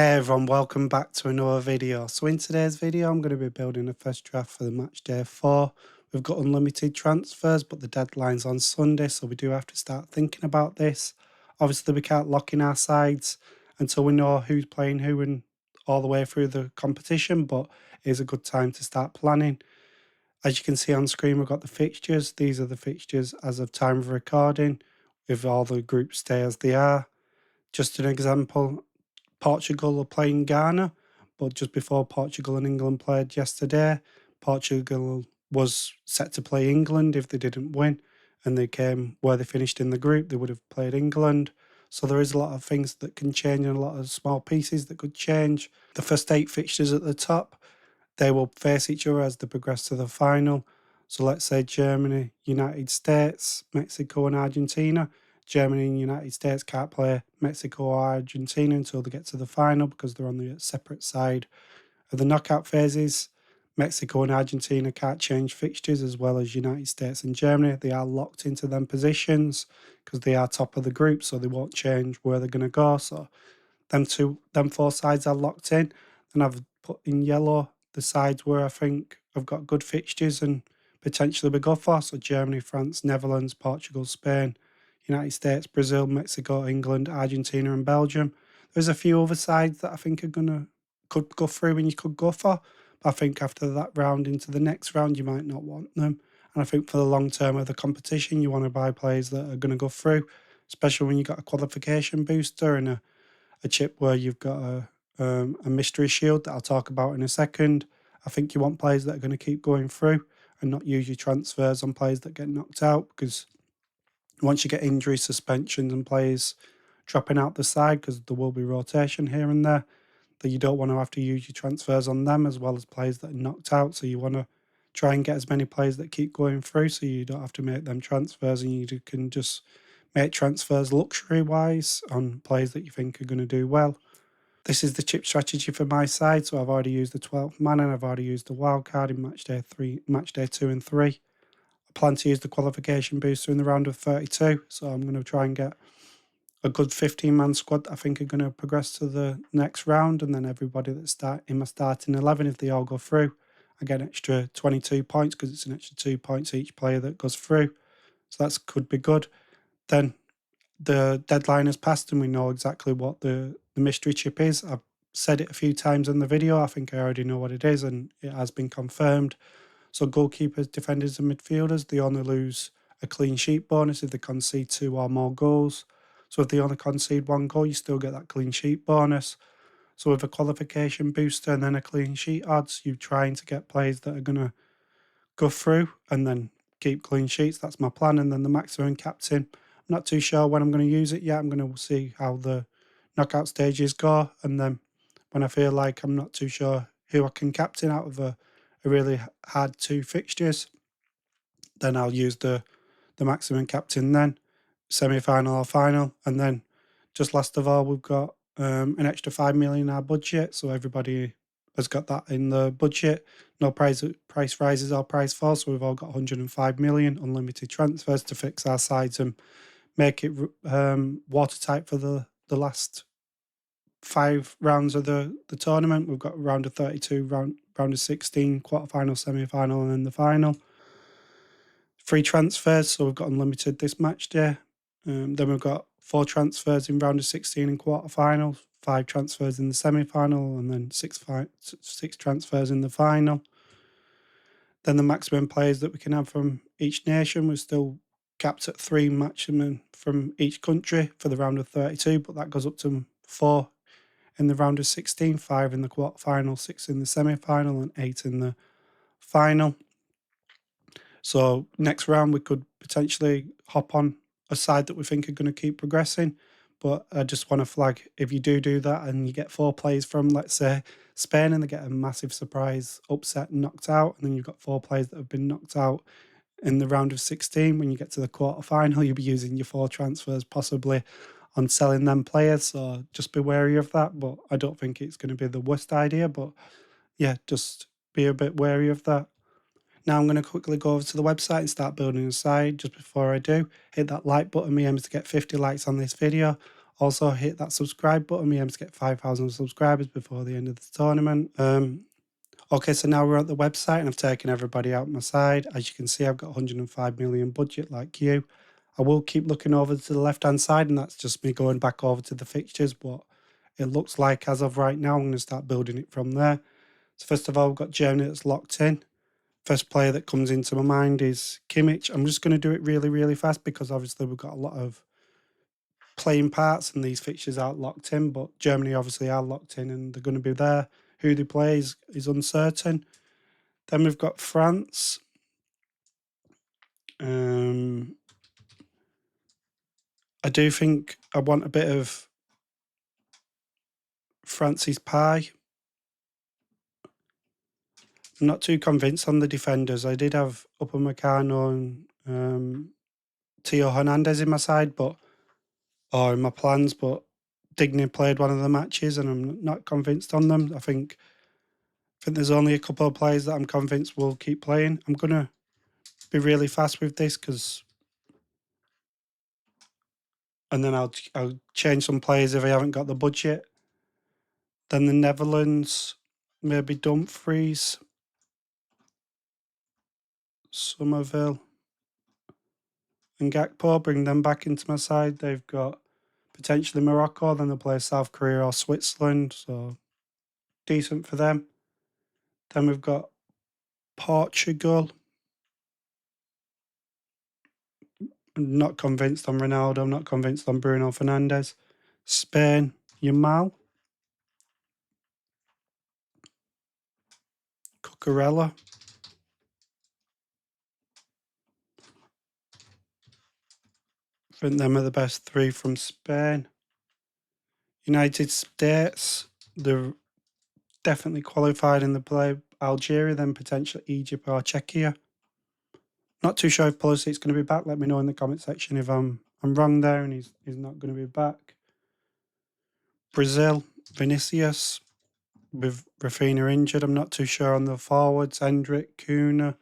Hey everyone, welcome back to another video. So in today's video, I'm going to be building a first draft for the Matchday 4. We've got unlimited transfers, but the deadline's on Sunday, so we do have to start thinking about this. Obviously, we can't lock in our sides until we know who's playing who and all the way through the competition, but it is a good time to start planning. As you can see on screen, we've got the fixtures. These are the fixtures as of time of recording, with all the groups stay as they are. Just an example, Portugal are playing Ghana, but just before Portugal and England played yesterday, Portugal was set to play England if they didn't win, and they came where they finished in the group, they would have played England. So there is a lot of things that can change and a lot of small pieces that could change. The first 8 fixtures at the top, they will face each other as they progress to the final. So let's say Germany, United States, Mexico and Argentina. Germany and United States can't play Mexico or Argentina until they get to the final because they're on the separate side of the knockout phases. Mexico and Argentina can't change fixtures as well as United States and Germany. They are locked into them positions because they are top of the group, so they won't change where they're going to go. So them 4 sides are locked in. And I've put in yellow the sides where I think I've got good fixtures and potentially we go for. So Germany, France, Netherlands, Portugal, Spain, United States, Brazil, Mexico, England, Argentina, and Belgium. There's a few other sides that I think could go through and you could go for. But I think after that round into the next round, you might not want them. And I think for the long term of the competition, you want to buy players that are going to go through, especially when you've got a qualification booster and a chip where you've got a mystery shield that I'll talk about in a second. I think you want players that are going to keep going through and not use your transfers on players that get knocked out, because once you get injury, suspensions and players dropping out the side, because there will be rotation here and there, that you don't want to have to use your transfers on them as well as players that are knocked out. So you want to try and get as many players that keep going through so you don't have to make them transfers and you can just make transfers luxury wise on players that you think are going to do well. This is the chip strategy for my side. So I've already used the 12th man and I've already used the wild card in matchday 2 and 3. I plan to use the qualification booster in the round of 32. So I'm going to try and get a good 15-man squad that I think are going to progress to the next round. And then everybody that's in my starting 11, if they all go through, I get an extra 22 points because it's an extra 2 points each player that goes through. So that could be good. Then the deadline has passed and we know exactly what the mystery chip is. I've said it a few times in the video. I think I already know what it is and it has been confirmed. So goalkeepers, defenders and midfielders, they only lose a clean sheet bonus if they concede 2 or more goals. So if they only concede 1 goal, you still get that clean sheet bonus. So with a qualification booster and then a clean sheet odds, you're trying to get players that are going to go through and then keep clean sheets. That's my plan. And then the maximum captain, I'm not too sure when I'm going to use it yet. I'm going to see how the knockout stages go. And then when I feel like I'm not too sure who I can captain out of a really hard 2 fixtures, then I'll use the maximum captain then, semi-final or final. And then just last of all, we've got an extra 5 million in our budget. So everybody has got that in the budget. No price rises or price falls. So we've all got 105 million unlimited transfers to fix our sides and make it watertight for the last 5 rounds of the tournament. We've got round of 32, round of 16, quarterfinal, semi-final, and then the final. 3 transfers, so we've got unlimited this match day. Then we've got 4 transfers in round of 16 and quarterfinals, 5 transfers in the semi-final, and then 6 transfers in the final. Then the maximum players that we can have from each nation, we're still capped at 3 maximum from each country for the round of 32, but that goes up to 4 in the round of 16, 5 in the quarterfinal, 6 in the semi-final, and 8 in the final. So next round we could potentially hop on a side that we think are going to keep progressing. But I just want to flag, if you do that and you get 4 players from, let's say, Spain and they get a massive surprise upset and knocked out, and then you've got 4 players that have been knocked out in the round of 16, when you get to the quarterfinal, you'll be using your 4 transfers possibly on selling them players. So just be wary of that. But I don't think it's going to be the worst idea. But yeah, just be a bit wary of that. Now I'm going to quickly go over to the website and start building a site. Just before I do, hit that like button. My aim is to get 50 likes on this video. Also hit that subscribe button. We aim to get 5,000 subscribers before the end of the tournament. Okay, so now we're at the website and I've taken everybody out my side. As you can see, I've got 105 million budget like you. I will keep looking over to the left-hand side, and that's just me going back over to the fixtures. But it looks like as of right now, I'm going to start building it from there. So first of all, we've got Germany that's locked in. First player that comes into my mind is Kimmich. I'm just going to do it really, really fast because obviously we've got a lot of playing parts and these fixtures aren't locked in, but Germany obviously are locked in and they're going to be there. Who they play is uncertain. Then we've got France. I do think I want a bit of France's pie. I'm not too convinced on the defenders. I did have Upamecano and Theo Hernandez in my side, or in my plans, but Digny played one of the matches and I'm not convinced on them. I think there's only a couple of players that I'm convinced will keep playing. I'm going to be really fast with this and then I'll change some players if I haven't got the budget. Then the Netherlands, maybe Dumfries, Somerville, and Gakpo, bring them back into my side. They've got potentially Morocco, then they'll play South Korea or Switzerland, so decent for them. Then we've got Portugal. I'm not convinced on Ronaldo. I'm not convinced on Bruno Fernandes. Spain, Yamal. Cucurella. I think them are the best three from Spain. United States, they're definitely qualified in the play. Algeria, then potentially Egypt or Czechia. Not too sure if Pulisic's going to be back. Let me know in the comment section if I'm wrong there and he's not going to be back. Brazil, Vinicius, with Rafinha injured. I'm not too sure on the forwards. Hendrick, Kuna.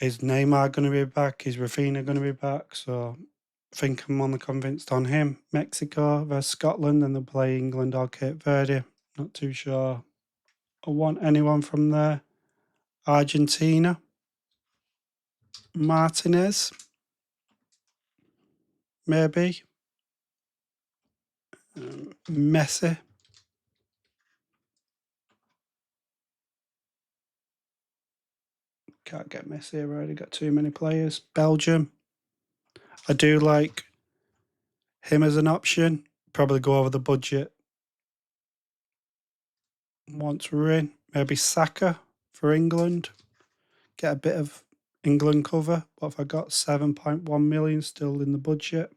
Is Neymar going to be back? Is Rafinha going to be back? So I think I'm only convinced on him. Mexico versus Scotland, and they'll play England or Cape Verde. Not too sure I want anyone from there. Argentina. Martinez. Maybe. Messi. Can't get Messi. I've already got too many players. Belgium. I do like him as an option. Probably go over the budget once we're in. Maybe Saka for England. Get a bit of England cover. What have I got? 7.1 million still in the budget.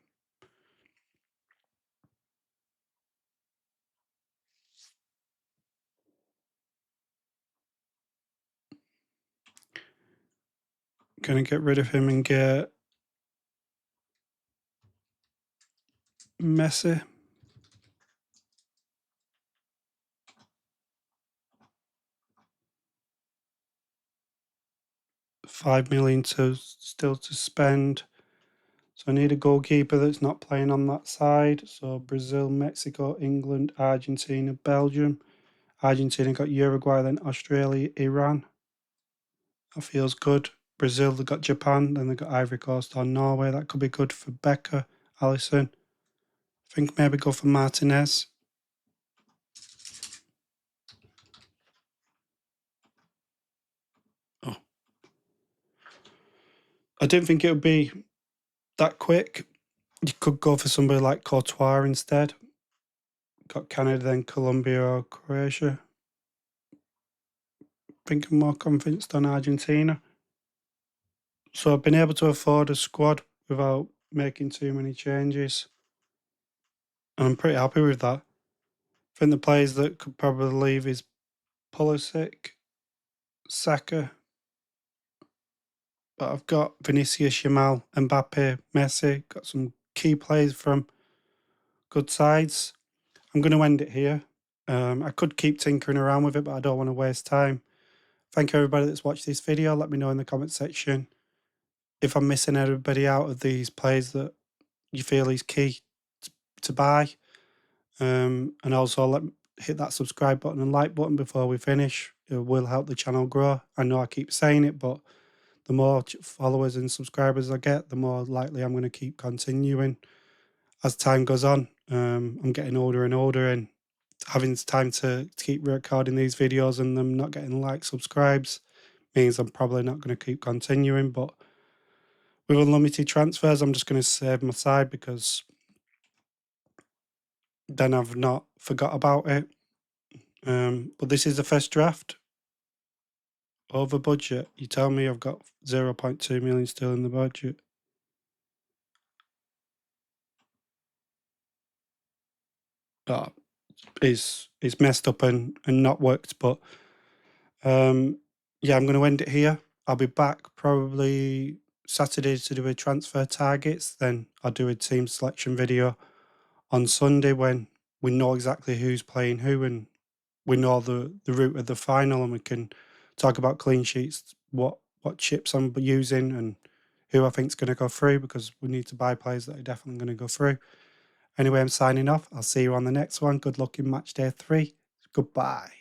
Gonna get rid of him and get Messi. $5 million still to spend. So I need a goalkeeper that's not playing on that side. So Brazil, Mexico, England, Argentina, Belgium. Argentina got Uruguay, then Australia, Iran. That feels good. Brazil, they've got Japan, then they've got Ivory Coast or Norway. That could be good for Becker, Allison. I think maybe go for Martinez. Oh. I didn't think it would be that quick. You could go for somebody like Courtois instead. Got Canada, then Colombia or Croatia. I think I'm more convinced on Argentina. So I've been able to afford a squad without making too many changes. And I'm pretty happy with that. I think the players that could probably leave is Pulisic, Saka. But I've got Vinicius, Yamal, Mbappe, Messi. Got some key players from good sides. I'm going to end it here. I could keep tinkering around with it, but I don't want to waste time. Thank you everybody that's watched this video. Let me know in the comment section if I'm missing anybody out of these players that you feel is key to buy. And also hit that subscribe button and like button before we finish. It will help the channel grow. I know I keep saying it, but the more followers and subscribers I get, the more likely I'm going to keep continuing as time goes on. I'm getting older and older, and having time to keep recording these videos and them not getting likes, subscribes means I'm probably not going to keep continuing. But with unlimited transfers, I'm just going to save my side because then I've not forgot about it. But this is the first draft. Over budget. You tell me I've got 0.2 million still in the budget. Oh, it's messed up and not worked. But yeah, I'm going to end it here. I'll be back probably Saturday to do a transfer targets. Then I'll do a team selection video on Sunday when we know exactly who's playing who and we know the route of the final, and we can talk about clean sheets, what chips I'm using and who I think is going to go through, because we need to buy players that are definitely going to go through. Anyway, I'm signing off. I'll see you on the next one. Good luck in match day 3. Goodbye.